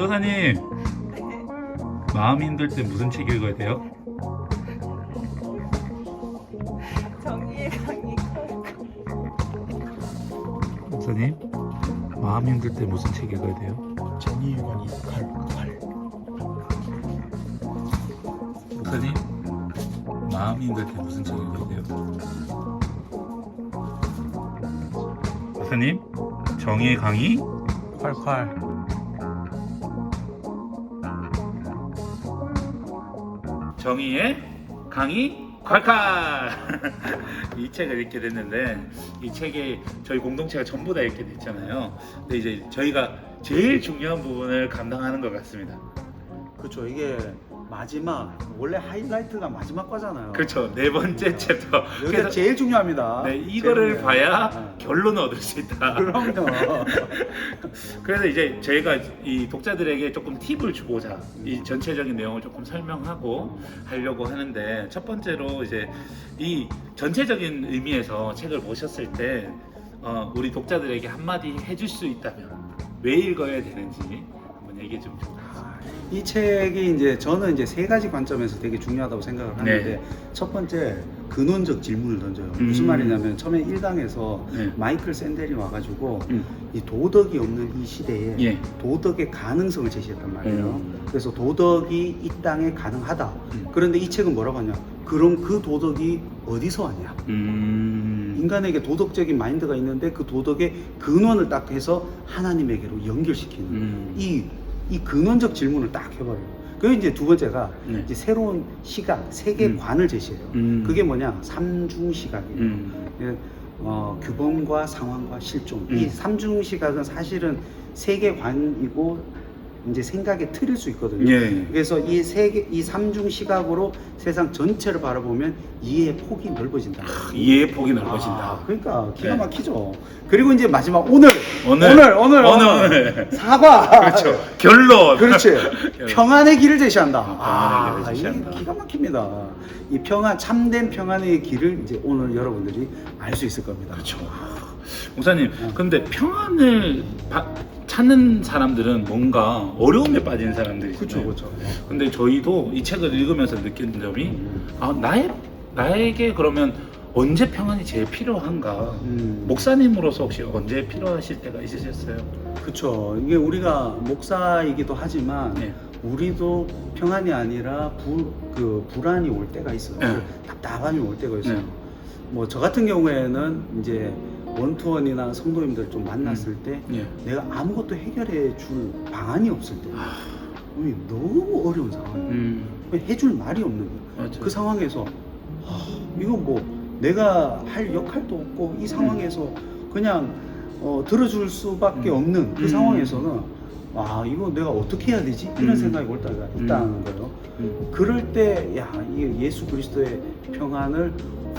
목사님, 마음이 힘들 때 무슨 책 읽어야 돼요? 정의의 강의. 목사님, 마음이 힘들 때 무슨 책 읽어야 돼요? 정의유관이 칼. 목사님, 마음이 힘들 때 무슨 책 읽어야 돼요? 목사님, 정의의 강의? 콸콸. 정의의 강의 콸콸. 이 책을 읽게 됐는데, 이 책에 저희 공동체가 전부 다 읽게 됐잖아요. 근데 이제 저희가 제일 중요한 부분을 감당하는 것 같습니다. 그렇죠. 이게 마지막 원래 하이라이트가 마지막 과잖아요. 그렇죠. 네 번째 챕터. 여기가 제일 중요합니다. 네, 이거를 제일 봐야 중요해요. 결론을 얻을 수 있다. 그럼요. 그래서 이제 저희가 이 독자들에게 조금 팁을 주고자 이 전체적인 내용을 조금 설명하고 하려고 하는데, 첫 번째로 이제 이 전체적인 의미에서 책을 보셨을 때 우리 독자들에게 한마디 해줄 수 있다면 왜 읽어야 되는지 한번 얘기 좀 해주세요. 이 책이 이제 저는 이제 세 가지 관점에서 되게 중요하다고 생각을 하는데, 네. 첫 번째 근원적 질문을 던져요. 무슨 말이냐면 처음에 1강에서 네. 마이클 샌델이 와가지고 이 도덕이 없는 이 시대에 예. 도덕의 가능성을 제시했단 말이에요. 음. 그래서 도덕이 이 땅에 가능하다. 그런데 이 책은 뭐라고 하냐? 그럼 그 도덕이 어디서 왔냐? 인간에게 도덕적인 마인드가 있는데 그 도덕의 근원을 딱 해서 하나님에게로 연결시키는 이 근원적 질문을 딱 해버려요. 그 이제 두 번째가 네. 이제 새로운 시각, 세계관을 제시해요. 그게 뭐냐? 삼중 시각이에요. 규범과 상황과 실존. 이 삼중 시각은 사실은 세계관이고 이제 생각의 틀일 수 있거든요. 예. 그래서 이 삼중 시각으로 세상 전체를 바라보면 이해의 폭이 넓어진다. 이해의 폭이 넓어진다. 그러니까 기가 네. 막히죠. 그리고 이제 마지막 오늘 오늘. 사과. 그렇죠. 결론. 그렇지. 평안의 길을 제시한다. 평안의 길을 제시한다. 이게 기가 막힙니다. 이 평안, 참된 평안의 길을 이제 오늘 여러분들이 알 수 있을 겁니다. 그렇죠. 목사님, 근데 평안을 찾는 사람들은 뭔가 어려움에 빠진 사람들이잖아요. 그렇죠, 그렇죠. 근데 저희도 이 책을 읽으면서 느낀 점이 나에게 그러면 언제 평안이 제일 필요한가? 목사님으로서 혹시 언제 필요하실 때가 있으셨어요? 그렇죠. 이게 우리가 목사이기도 하지만 네. 우리도 평안이 아니라 불안이 올 때가 있어요. 네. 답답함이 올 때가 있어요. 네. 뭐 저 같은 경우에는 이제 원투원이나 성도님들 좀 만났을 때 예. 내가 아무것도 해결해 줄 방안이 없을 때 너무 어려운 상황이에요. 해줄 말이 없는 거예요. 맞아요. 그 상황에서 이거 뭐 내가 할 역할도 없고 이 상황에서 그냥 들어줄 수밖에 없는 그 상황에서는 이거 내가 어떻게 해야 되지? 이런 생각이 올 때가 있다는 거예요. 그럴 때 이게 예수 그리스도의 평안을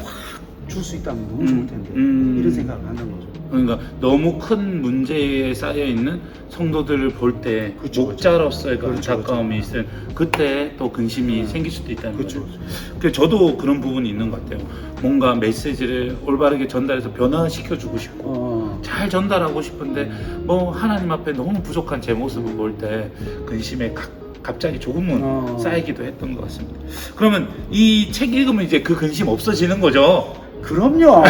확 줄 수 있다면 너무 좋을 텐데 이런 생각을 하는 거죠. 그러니까 너무 큰 문제에 쌓여 있는 성도들을 볼 때 그쵸, 목자로서의 그 그렇죠, 안타까움이 있을 그때 또 근심이 생길 수도 있다는 그렇죠. 거죠. 그래서 저도 그런 부분이 있는 것 같아요. 뭔가 메시지를 올바르게 전달해서 변화시켜 주고 싶고 잘 전달하고 싶은데 뭐 하나님 앞에 너무 부족한 제 모습을 볼 때 근심에 갑자기 조금은 쌓이기도 했던 것 같습니다. 그러면 이 책 읽으면 이제 그 근심 없어지는 거죠? 그럼요.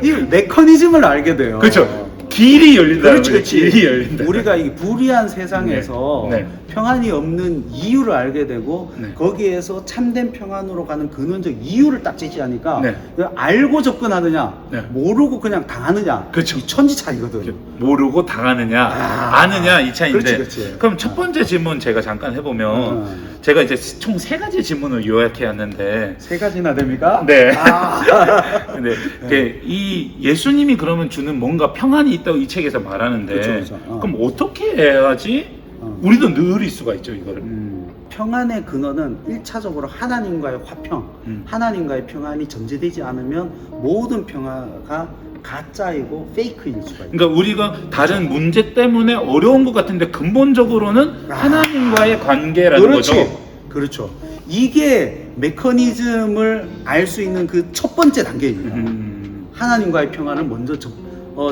이 메커니즘을 알게 돼요. 그렇죠. 길이 열린다. 그렇지. 길이 열린다. 우리가 이 불의한 세상에서 네. 평안이 없는 이유를 알게 되고 네. 거기에서 참된 평안으로 가는 근원적 이유를 딱 제시하니까 네. 알고 접근하느냐 네. 모르고 그냥 당하느냐 그렇죠. 이 천지 차이거든. 모르고 당하느냐 아느냐 이 차이인데, 그렇지. 그럼 첫 번째 질문 제가 잠깐 해보면 제가 이제 총 3가지 질문을 요약해왔는데 세 가지나 됩니까? 네. 근데 이 예수님이 그러면 주는 뭔가 평안이 있다고 이 책에서 말하는데 그렇죠. 그럼 어떻게 해야지 우리도 누릴 수가 있죠 이거를? 평안의 근원은 1차적으로 하나님과의 화평, 하나님과의 평안이 전제되지 않으면 모든 평화가 가짜이고 페이크일 수가 있어요. 그러니까 우리가 다른 문제 때문에 어려운 것 같은데 근본적으로는 하나님과의 관계라는 거죠. 그렇죠. 이게 메커니즘을 알 수 있는 그 첫 번째 단계입니다. 하나님과의 평안을 먼저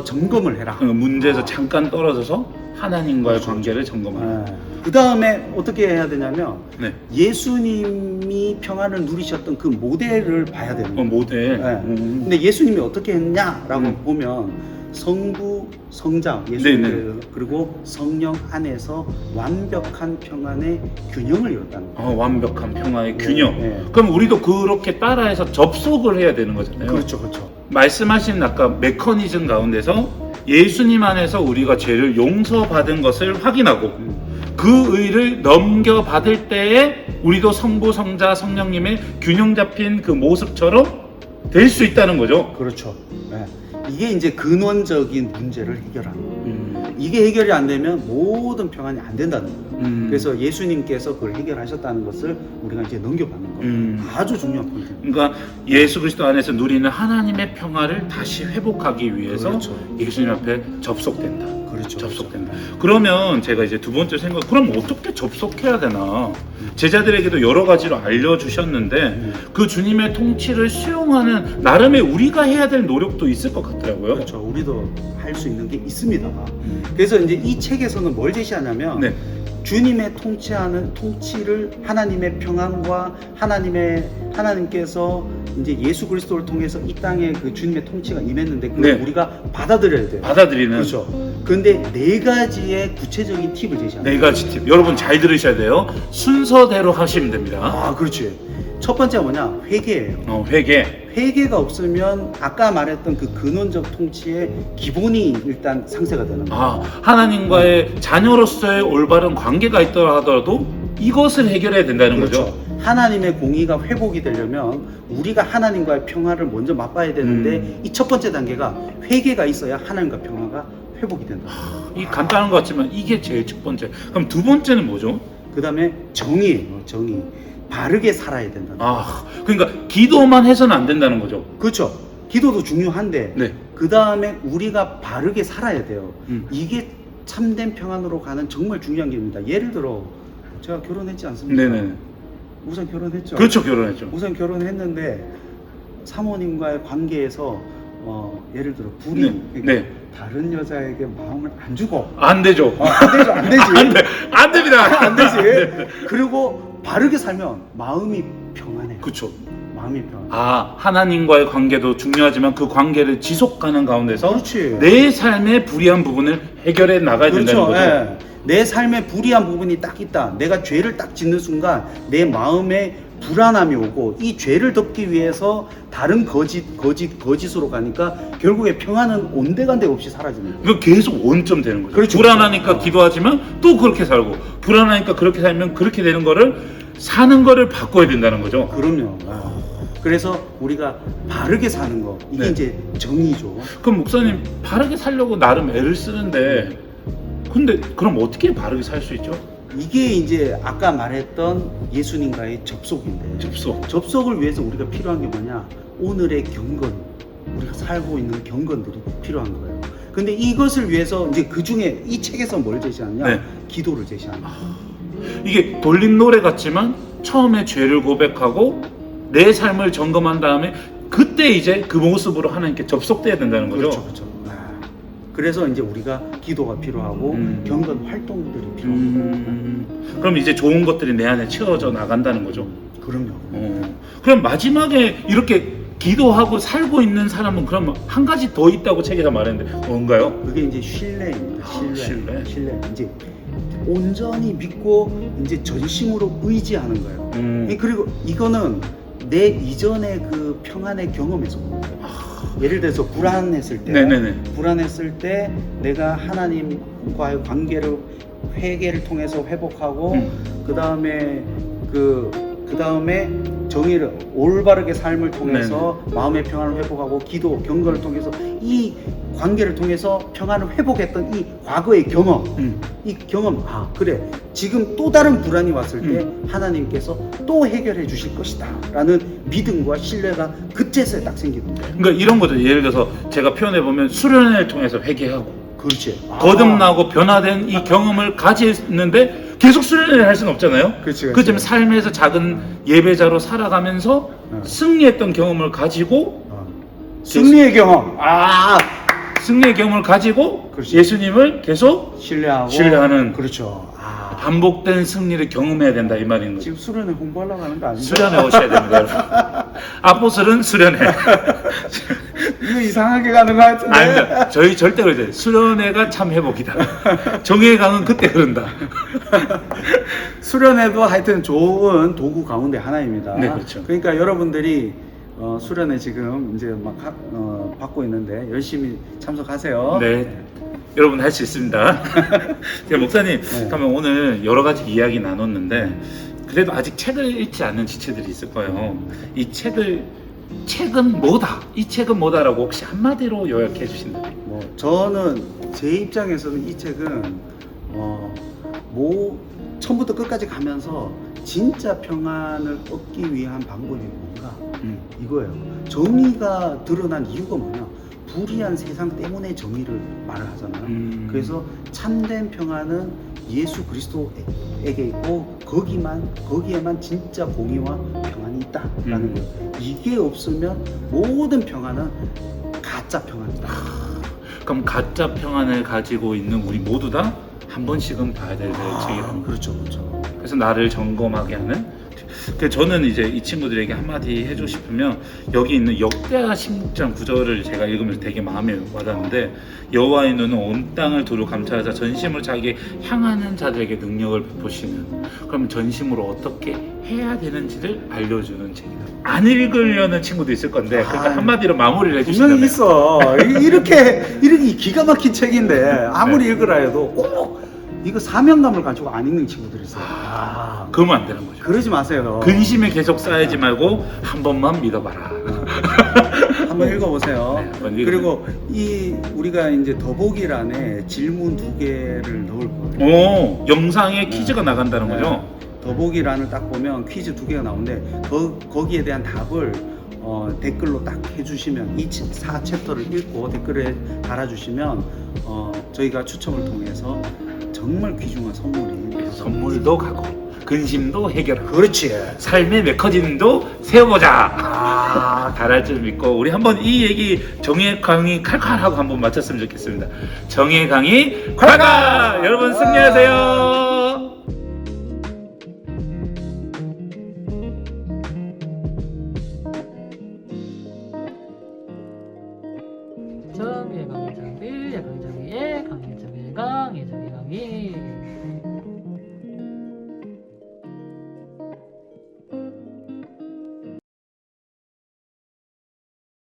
점검을 해라. 문제에서 잠깐 떨어져서 하나님과의 관계를 점검하라. 그 다음에 어떻게 해야 되냐면 네. 예수님이 평안을 누리셨던 그 모델을 봐야 되는 거예요. 모델. 근데 예수님이 어떻게 했냐라고 보면 성부, 성자, 예수님 네네. 그리고 성령 안에서 완벽한 평안의 균형을 이뤘다는 거예요. 완벽한 평화의 균형. 네. 그럼 우리도 그렇게 따라해서 접속을 해야 되는 거잖아요. 그렇죠, 그렇죠. 말씀하신 아까 메커니즘 가운데서 예수님 안에서 우리가 죄를 용서받은 것을 확인하고 그 의를 넘겨받을 때에 우리도 성부, 성자, 성령님의 균형 잡힌 그 모습처럼 될 수 있다는 거죠. 그렇죠. 네. 이게 이제 근원적인 문제를 해결하는 거예요. 이게 해결이 안 되면 모든 평안이 안 된다는 거예요. 그래서 예수님께서 그걸 해결하셨다는 것을 우리가 이제 넘겨받는 거예요. 아주 중요한 포인트입니다. 그러니까 예수 그리스도 안에서 누리는 하나님의 평화를 다시 회복하기 위해서 그렇죠. 예수님 앞에 접속된다. 그렇죠. 접속된다. 그러면 제가 이제 두 번째 생각, 그럼 어떻게 접속해야 되나? 제자들에게도 여러 가지로 알려주셨는데 그 주님의 통치를 수용하는 나름의 우리가 해야 될 노력도 있을 것 같더라고요. 그렇죠. 우리도 할 수 있는 게 있습니다. 그래서 이제 이 책에서는 뭘 제시하냐면 네. 주님의 통치를 하나님의 평안과 하나님께서 이제 예수 그리스도를 통해서 이 땅에 그 주님의 통치가 임했는데 그걸 네. 우리가 받아들여야 돼요. 받아들이는 그렇죠. 그런데 네 가지의 구체적인 팁을 제시합니다. 네 가지 팁. 여러분 잘 들으셔야 돼요. 순서대로 하시면 됩니다. 아, 그렇지. 첫 번째가 뭐냐? 회개예요. 회개. 회개가 없으면 아까 말했던 그 근원적 통치의 기본이 일단 상쇄가 되는 거예요. 하나님과의 자녀로서의 올바른 관계가 있더라 하더라도 이것을 해결해야 된다는 그렇죠. 거죠. 하나님의 공의가 회복이 되려면 우리가 하나님과의 평화를 먼저 맛봐야 되는데 이 첫 번째 단계가 회개가 있어야 하나님과 평화가 회복이 된다. 이 간단한 것 같지만 이게 제일 첫 번째. 그럼 두 번째는 뭐죠? 그 다음에 정의예요. 정의. 바르게 살아야 된다. 그러니까 기도만 해서는 안 된다는 거죠. 그렇죠. 기도도 중요한데 네. 그 다음에 우리가 바르게 살아야 돼요. 음. 이게 참된 평안으로 가는 정말 중요한 게입니다. 예를 들어 제가 결혼했지 않습니까? 네네. 우선 결혼했죠. 그렇죠, 결혼했죠. 우선 결혼했는데 사모님과의 관계에서 예를 들어 불이 네. 다른 여자에게 마음을 안 주고 안 되죠. 안 되죠. 안 되지. 안 됩니다. 안 되지. 그리고 바르게 살면 마음이 평안해요. 그렇죠. 마음이 평안해. 하나님과의 관계도 중요하지만 그 관계를 지속하는 가운데서 그렇지. 내 삶의 불이한 부분을 해결해 나가야 된다는 거죠. 예. 내 삶에 불이한 부분이 딱 있다. 내가 죄를 딱 짓는 순간 내 마음에 불안함이 오고 이 죄를 덮기 위해서 다른 거짓으로 가니까 결국에 평안은 온데간데 없이 사라지는 거예요. 이거 계속 원점 되는 거죠. 그렇죠. 불안하니까 기도하지만 또 그렇게 살고 불안하니까 그렇게 살면 그렇게 되는 거를 사는 거를 바꿔야 된다는 거죠. 그럼요. 그래서 우리가 바르게 사는 거 이게 네. 이제 정의죠. 그럼 목사님 바르게 살려고 나름 애를 쓰는데 근데 그럼 어떻게 바르게 살 수 있죠? 이게 이제 아까 말했던 예수님과의 접속인데 접속을 위해서 우리가 필요한 게 뭐냐? 오늘의 경건, 우리가 살고 있는 경건들이 필요한 거예요. 근데 이것을 위해서 이제 그 중에 이 책에서 뭘 제시하냐? 네. 기도를 제시합니다. 이게 돌림 노래 같지만 처음에 죄를 고백하고 내 삶을 점검한 다음에 그때 이제 그 모습으로 하나님께 접속돼야 된다는 거죠. 그렇죠, 그렇죠. 그래서 이제 우리가 기도가 필요하고 경건 활동들이 필요합니다. 그럼 이제 좋은 것들이 내 안에 채워져 나간다는 거죠. 그럼요. 그럼 마지막에 이렇게 기도하고 살고 있는 사람은 그럼 한 가지 더 있다고 책에서 말했는데 뭔가요? 그게 이제 신뢰입니다. 신뢰. 이제 온전히 믿고 이제 전심으로 의지하는 거예요. 그리고 이거는 내 이전의 그 평안의 경험에서 오는 거예요. 예를 들어서 불안했을 때 내가 하나님과의 관계를 회개를 통해서 회복하고 그 다음에 정의를 올바르게 삶을 통해서 마음의 평안을 회복하고 기도 경건을 통해서 이 관계를 통해서 평안을 회복했던 이 과거의 경험 이 경험 그래 지금 또 다른 불안이 왔을 때 하나님께서 또 해결해 주실 것이다 라는 믿음과 신뢰가 그때서야 딱 생기는 거예요. 그러니까 이런 거죠. 예를 들어서 제가 표현해 보면 수련회를 통해서 회개하고 그렇지. 거듭나고 변화된 이 경험을 가지는데 계속 수련회를 할 수는 없잖아요. 그렇지. 그 때문에 삶에서 작은 예배자로 살아가면서 승리했던 경험을 가지고 승리의 경험. 승리의 경험을 가지고 그렇죠. 예수님을 계속 신뢰하고 신뢰하는. 그렇죠. 아, 반복된 승리를 경험해야 된다 이 말인 거죠. 지금 수련회 홍보하려고 하는 거 아니죠? 수련회 오셔야 됩니다, 여러분. 아포슬은 수련회. 이거 이상하게 가는 거 같은데. 아닙니다. 저희 절대 그러지 않아요. 수련회가 참 회복이다. 정의의 강은 그때 그런다. 수련회도 하여튼 좋은 도구 가운데 하나입니다. 네, 그렇죠. 그러니까 여러분들이 수련회 지금 이제 막 받고 있는데 열심히 참석하세요. 네. 여러분 할 수 있습니다. 목사님, 네. 그러면 오늘 여러 가지 이야기 나눴는데 그래도 아직 책을 읽지 않는 지체들이 있을 거예요. 이 책은 뭐다? 이 책은 뭐다라고 혹시 한마디로 요약해 주신다면? 뭐 저는 제 입장에서는 이 책은 뭐 처음부터 끝까지 가면서 진짜 평안을 얻기 위한 방법이 뭔가 이거예요. 정의가 드러난 이유가 뭐냐? 불의한 세상 때문에 정의를 말을 하잖아요. 그래서 참된 평안은 예수 그리스도에게 있고 거기에만 진짜 공의와 평안이 있다라는 거예요. 이게 없으면 모든 평안은 가짜 평안이다. 그럼 가짜 평안을 가지고 있는 우리 모두 다 한 번씩은 봐야 될 책이라는 거죠. 그렇죠, 그렇죠. 그래서 나를 점검하게 하는. 저는 이제 이 친구들에게 한마디 해주고 싶으면 여기 있는 역대하 16장 9절을 제가 읽으면서 되게 마음에 와닿는데 여호와의 눈은 온 땅을 두루 감찰하자 전심으로 자기에 향하는 자들에게 능력을 베푸시는. 그러면 전심으로 어떻게 해야 되는지를 알려주는 책이다. 안 읽으려는 친구도 있을 건데 그러니까 한마디로 마무리를 분명히 해주신다면 있어. 이렇게 기가 막힌 책인데 아무리 읽으라 해도 꼭 이거 사명감을 가지고 안 읽는 친구들이 있어요. 그러면 안 되는 거죠. 그러지 마세요. 근심에 계속 쌓이지 말고 한 번만 믿어봐라. 한번 읽어보세요. 네, 한번 읽어보세요. 그리고 우리가 이제 더보기란에 질문 2개를 넣을 거예요. 오, 영상에 퀴즈가 나간다는 거죠? 더보기란을 딱 보면 퀴즈 2개가 나오는데 거기에 대한 답을 댓글로 딱 해주시면 이 4챕터를 읽고 댓글에 달아주시면 저희가 추첨을 통해서 정말 귀중한 선물이 선물도 가고 근심도 해결하고 그렇지. 삶의 메커니즘도 세워보자. 잘할 줄 믿고 우리 한번 이 얘기 정의 강의 칼칼하고 한번 마쳤으면 좋겠습니다. 정의 강의 칼칼. 여러분 승리하세요. 정의 강의 정의 강의 정의 강의 정의 강의 정의 강의